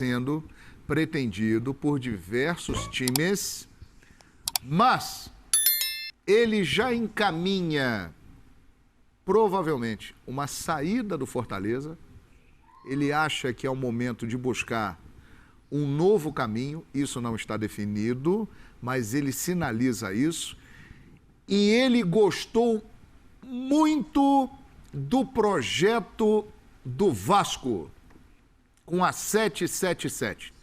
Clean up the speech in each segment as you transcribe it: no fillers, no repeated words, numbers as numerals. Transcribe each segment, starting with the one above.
sendo pretendido por diversos times, mas ele já encaminha provavelmente uma saída do Fortaleza. Ele acha que é o momento de buscar um novo caminho, isso não está definido, mas ele sinaliza isso. E ele gostou muito do projeto do Vasco com a 777.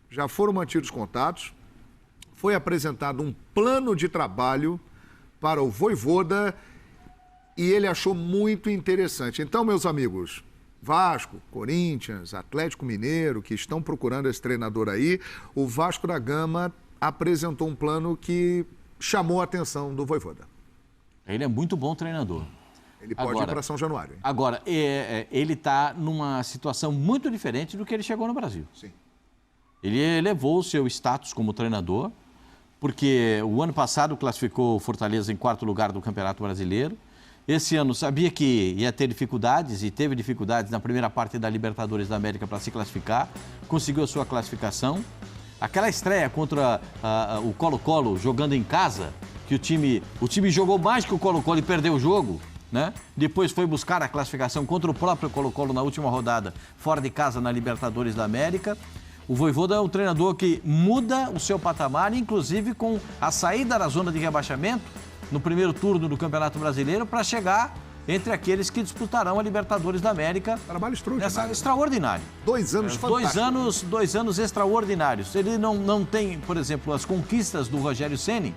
Já foram mantidos contatos, foi apresentado um plano de trabalho para o Vojvoda e ele achou muito interessante. Então, meus amigos, Vasco, Corinthians, Atlético Mineiro, que estão procurando esse treinador aí, o Vasco da Gama apresentou um plano que chamou a atenção do Vojvoda. Ele é muito bom treinador. Ele pode ir para São Januário. Hein? Agora, ele está numa situação muito diferente do que ele chegou no Brasil. Sim. Ele elevou o seu status como treinador, porque o ano passado classificou o Fortaleza em 4º lugar do Campeonato Brasileiro. Esse ano sabia que ia ter dificuldades e teve dificuldades na primeira parte da Libertadores da América para se classificar. Conseguiu a sua classificação. Aquela estreia contra o Colo-Colo jogando em casa, que o time jogou mais que o Colo-Colo e perdeu o jogo, né? Depois foi buscar a classificação contra o próprio Colo-Colo na última rodada, fora de casa na Libertadores da América. O Vojvoda é um treinador que muda o seu patamar, inclusive com a saída da zona de rebaixamento no primeiro turno do Campeonato Brasileiro para chegar entre aqueles que disputarão a Libertadores da América. Trabalho extraordinário. Extraordinário. 2 anos fantásticos. 2 anos extraordinários. Ele não tem, por exemplo, as conquistas do Rogério Ceni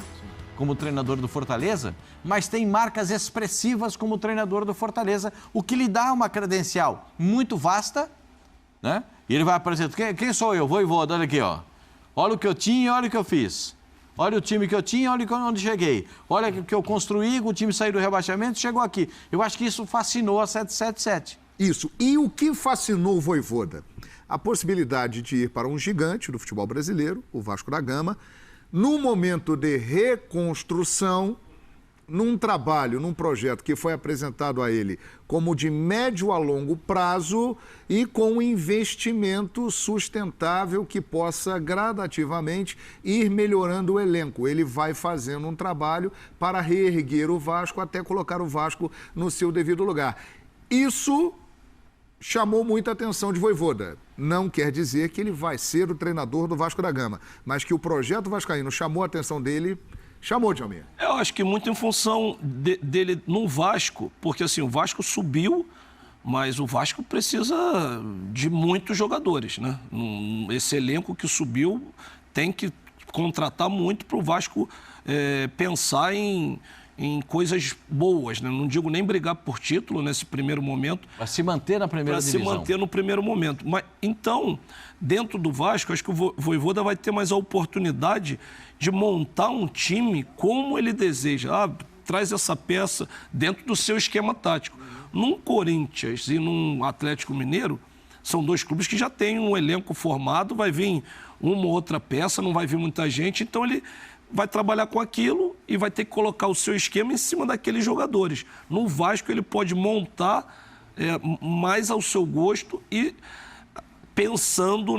como treinador do Fortaleza, mas tem marcas expressivas como treinador do Fortaleza, o que lhe dá uma credencial muito vasta, né? E ele vai apresentar, quem sou eu? Vojvoda, olha aqui, ó. Olha o que eu tinha, olha o que eu fiz. Olha o time que eu tinha, olha onde cheguei. Olha o que eu construí, o time saiu do rebaixamento, chegou aqui. Eu acho que isso fascinou a 777. Isso. E o que fascinou o Vojvoda? A possibilidade de ir para um gigante do futebol brasileiro, o Vasco da Gama, num momento de reconstrução, num trabalho, num projeto que foi apresentado a ele como de médio a longo prazo e com um investimento sustentável que possa gradativamente ir melhorando o elenco. Ele vai fazendo um trabalho para reerguer o Vasco até colocar o Vasco no seu devido lugar. Isso chamou muita atenção de Vojvoda. Não quer dizer que ele vai ser o treinador do Vasco da Gama, mas que o projeto vascaíno chamou a atenção dele. Chamou, Djalmir. Eu acho que muito em função dele no Vasco, porque assim, o Vasco subiu, mas o Vasco precisa de muitos jogadores, né? Esse elenco que subiu tem que contratar muito para o Vasco pensar em coisas boas, né? Não digo nem brigar por título nesse primeiro momento. Para se manter na primeira divisão. Para se manter no primeiro momento. Mas, então, dentro do Vasco, acho que o Vojvoda vai ter mais a oportunidade de montar um time como ele deseja. Traz essa peça dentro do seu esquema tático. Num Corinthians e num Atlético Mineiro, são 2 clubes que já têm um elenco formado, vai vir uma ou outra peça, não vai vir muita gente, então ele vai trabalhar com aquilo e vai ter que colocar o seu esquema em cima daqueles jogadores. No Vasco ele pode montar mais ao seu gosto e pensando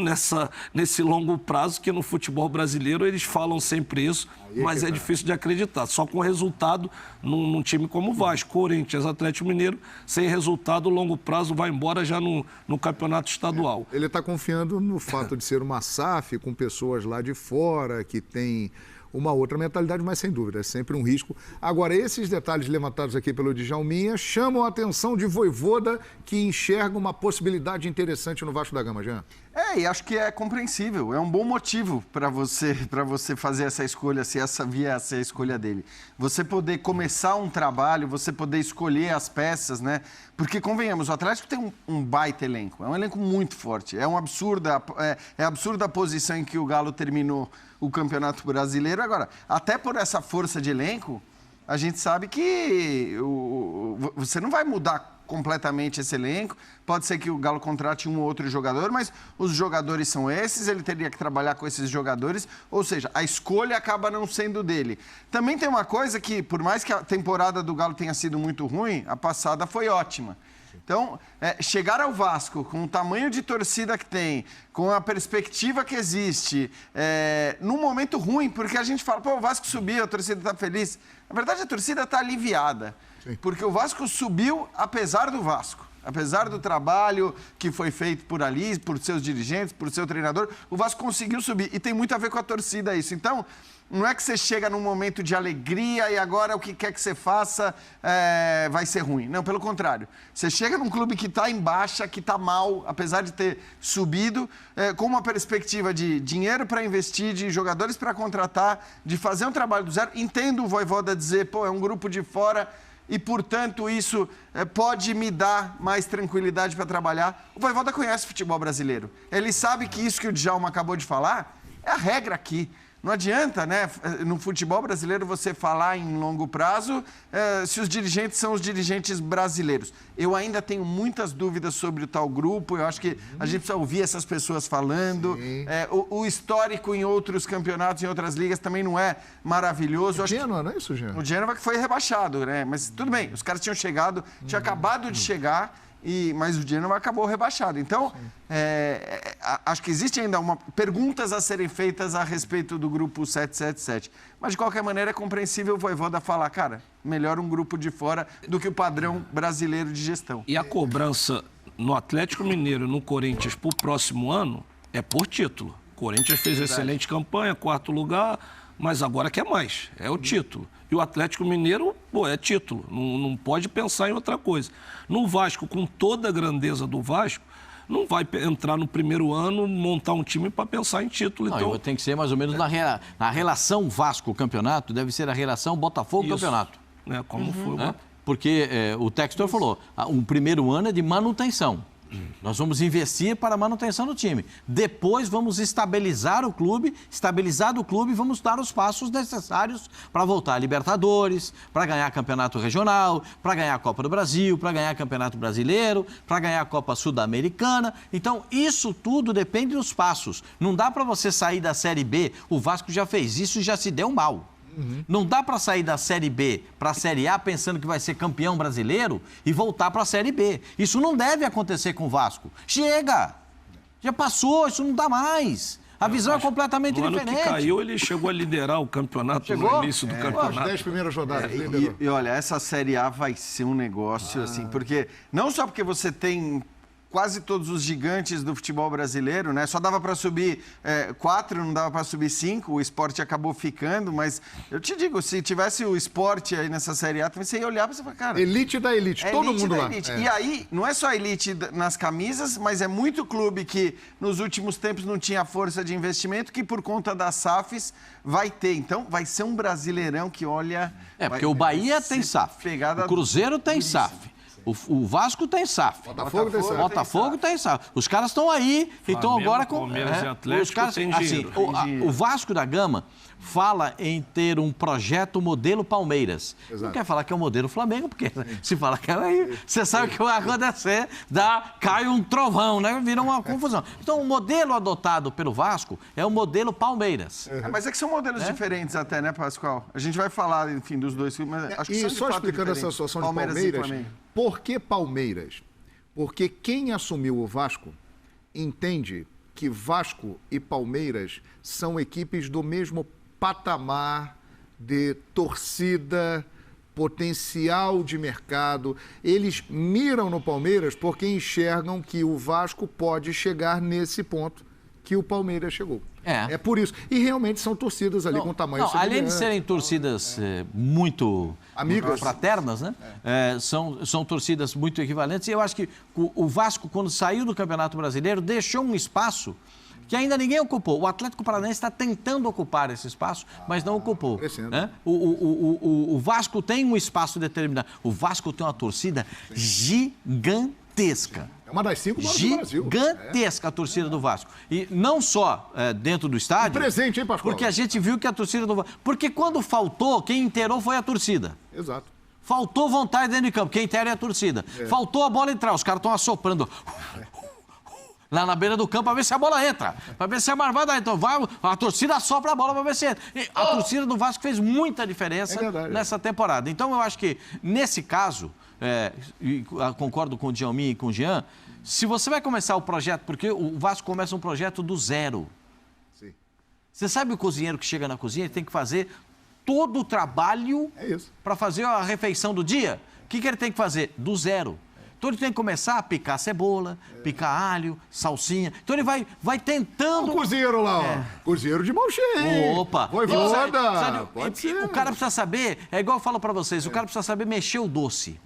nesse longo prazo, que no futebol brasileiro eles falam sempre isso, mas é difícil de acreditar. Só com resultado num time como o Vasco, Corinthians, Atlético Mineiro, sem resultado, o longo prazo vai embora já no campeonato estadual. Ele está confiando no fato de ser uma SAF com pessoas lá de fora que tem uma outra mentalidade, mas sem dúvida, é sempre um risco. Agora, esses detalhes levantados aqui pelo Djalminha chamam a atenção de Vojvoda, que enxerga uma possibilidade interessante no Vasco da Gama, Jean. E acho que é compreensível, é um bom motivo para você fazer essa escolha, se essa vier a ser a escolha dele. Você poder começar um trabalho, você poder escolher as peças, né? Porque, convenhamos, o Atlético tem um baita elenco, é um elenco muito forte, é absurda a posição em que o Galo terminou o Campeonato Brasileiro. Agora, até por essa força de elenco, a gente sabe que você não vai mudar completamente esse elenco. Pode ser que o Galo contrate um ou outro jogador, mas os jogadores são esses, ele teria que trabalhar com esses jogadores, ou seja, a escolha acaba não sendo dele. Também tem uma coisa que, por mais que a temporada do Galo tenha sido muito ruim, a passada foi ótima. Então, chegar ao Vasco com o tamanho de torcida que tem, com a perspectiva que existe, num momento ruim, porque a gente fala, pô, o Vasco subiu, a torcida está feliz. Na verdade, a torcida está aliviada, porque o Vasco subiu apesar do Vasco. Apesar do trabalho que foi feito por ali, por seus dirigentes, por seu treinador, o Vasco conseguiu subir. E tem muito a ver com a torcida isso. Então, não é que você chega num momento de alegria e agora o que quer que você faça vai ser ruim. Não, pelo contrário. Você chega num clube que está em baixa, que está mal, apesar de ter subido, com uma perspectiva de dinheiro para investir, de jogadores para contratar, de fazer um trabalho do zero. Entendo o Vojvoda dizer, pô, é um grupo de fora... E, portanto, isso pode me dar mais tranquilidade para trabalhar. O Vojvoda conhece o futebol brasileiro. Ele sabe que isso que o Djalma acabou de falar é a regra aqui. Não adianta, né, no futebol brasileiro você falar em longo prazo se os dirigentes são os dirigentes brasileiros. Eu ainda tenho muitas dúvidas sobre o tal grupo, eu acho que a gente precisa ouvir essas pessoas falando. O histórico em outros campeonatos, em outras ligas, também não é maravilhoso. O Genoa, não é isso, Genoa? O Genoa que foi rebaixado, né? Mas tudo bem, os caras tinham chegado, tinha acabado de chegar... Mas o Genoa acabou rebaixado. Então, acho que existe ainda perguntas a serem feitas a respeito do grupo 777. Mas, de qualquer maneira, é compreensível o Vojvoda falar, cara, melhor um grupo de fora do que o padrão brasileiro de gestão. E a cobrança no Atlético Mineiro e no Corinthians para o próximo ano é por título. O Corinthians fez excelente campanha, 4º lugar, mas agora quer mais, é o título. E o Atlético Mineiro, pô, é título, não pode pensar em outra coisa. No Vasco, com toda a grandeza do Vasco, não vai entrar no primeiro ano, montar um time para pensar em título. Não, então, tem que ser mais ou menos na relação Vasco-campeonato, deve ser a relação Botafogo-campeonato. Como foi. Porque o Textor falou, o primeiro ano é de manutenção. Nós vamos investir para a manutenção do time. Depois vamos estabilizado o clube, vamos dar os passos necessários para voltar a Libertadores, para ganhar campeonato regional, para ganhar a Copa do Brasil, para ganhar campeonato brasileiro, para ganhar a Copa Sul-Americana. Então, isso tudo depende dos passos. Não dá para você sair da Série B, o Vasco já fez isso e já se deu mal. Não dá para sair da Série B para a Série A pensando que vai ser campeão brasileiro e voltar para a Série B. Isso não deve acontecer com o Vasco. Chega! Já passou, isso não dá mais. A visão é completamente diferente. No ano que caiu, ele chegou a liderar o campeonato no início do campeonato. As 10 primeiras rodadas. E olha, essa Série A vai ser um negócio assim, porque não só porque você tem... quase todos os gigantes do futebol brasileiro, né? Só dava para subir 4, não dava para subir 5, o Sport acabou ficando, mas eu te digo, se tivesse o Sport aí nessa Série A, você ia olhar para você e falar, cara... Elite da elite, todo mundo lá. E aí, não é só elite nas camisas, mas é muito clube que nos últimos tempos não tinha força de investimento, que por conta das SAFs vai ter. Então, vai ser um brasileirão que olha... porque o Bahia tem SAF, o Cruzeiro tem SAF. O Vasco tem SAF. Botafogo tem SAF. Os caras estão aí, então agora com... Palmeiras e Atlético os caras, tem dinheiro. O Vasco da Gama fala em ter um projeto modelo Palmeiras. Exato. Não quer falar que é o modelo Flamengo, porque se falar que é aí, você sabe o que vai acontecer, cai um trovão, né? Vira uma confusão. Então, o modelo adotado pelo Vasco é o modelo Palmeiras. Mas é que são modelos diferentes até, né, Pascoal? A gente vai falar, enfim, dos dois, mas acho que E são de só fato explicando diferentes. essa situação de Palmeiras e Palmeiras, Flamengo. por que Palmeiras? Porque quem assumiu o Vasco entende que Vasco e Palmeiras são equipes do mesmo patamar de torcida, potencial de mercado. Eles miram no Palmeiras porque enxergam que o Vasco pode chegar nesse ponto que o Palmeiras chegou. É por isso. E realmente são torcidas ali com tamanho semelhante. Além de serem torcidas muito amigas, fraternas, né? São torcidas muito equivalentes. E eu acho que o Vasco, quando saiu do Campeonato Brasileiro, deixou um espaço que ainda ninguém ocupou. O Atlético Paranaense está tentando ocupar esse espaço, mas não ocupou. Né? O Vasco tem um espaço determinado. O Vasco tem uma torcida gigantesca. É uma das 5 maiores do Brasil. Gigantesca a torcida do Vasco. E não só dentro do estádio... Presente, hein, Pascoal? Porque a gente viu que a torcida do Vasco... Porque quando faltou, quem inteirou foi a torcida. Exato. Faltou vontade dentro de campo, quem inteira é a torcida. Faltou a bola entrar, os caras estão assoprando. lá na beira do campo para ver se a bola entra, para ver se a marvada entra. Então vai, a torcida sopra a bola para ver se entra. E a torcida do Vasco fez muita diferença nessa temporada. Então eu acho que, nesse caso, concordo com o Djalmin e com o Jean, se você vai começar o projeto, porque o Vasco começa um projeto do zero. Sim. Você sabe o cozinheiro que chega na cozinha e tem que fazer todo o trabalho para fazer a refeição do dia? O que ele tem que fazer? Do zero. Então ele tem que começar a picar cebola, picar alho, salsinha. Então ele vai tentando... O cozinheiro lá, ó. Cozinheiro de mão cheia. Opa! Voivoda. O cara precisa saber, é igual eu falo pra vocês, o cara precisa saber mexer o doce.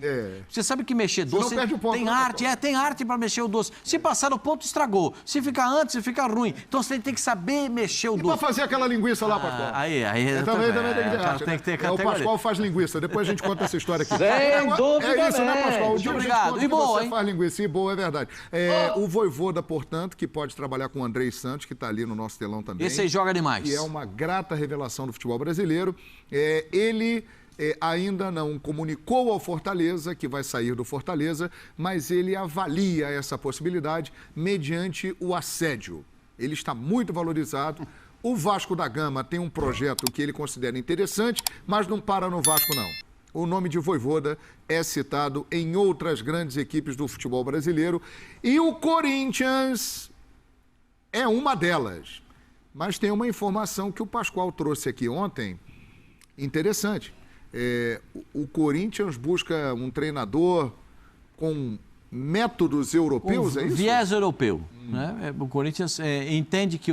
Você sabe que mexer doce tem arte, tem arte pra mexer o doce. Se passar no ponto, estragou. Se ficar antes, fica ruim. Então você tem que saber mexer o doce. E pra fazer aquela linguiça lá, Pascoal? Aí também tem que ter arte, tem que ter O Pascoal faz linguiça, depois a gente conta essa história aqui. Sem dúvida, é isso, né, Pascoal? Muito obrigado. E boa, hein? Faz linguiça, e boa, é verdade. O Voivoda, portanto, que pode trabalhar com o Andrei Santos, que está ali no nosso telão também. Esse aí joga demais. E é uma grata revelação do futebol brasileiro. Ele ainda não comunicou ao Fortaleza que vai sair do Fortaleza, mas ele avalia essa possibilidade mediante o assédio. Ele está muito valorizado. O Vasco da Gama tem um projeto que ele considera interessante, mas não para no Vasco, não. O nome de Voivoda é citado em outras grandes equipes do futebol brasileiro. E o Corinthians é uma delas. Mas tem uma informação que o Pascoal trouxe aqui ontem, interessante. O Corinthians busca um treinador com métodos europeus, é isso? Viés europeu. Né? O Corinthians entende que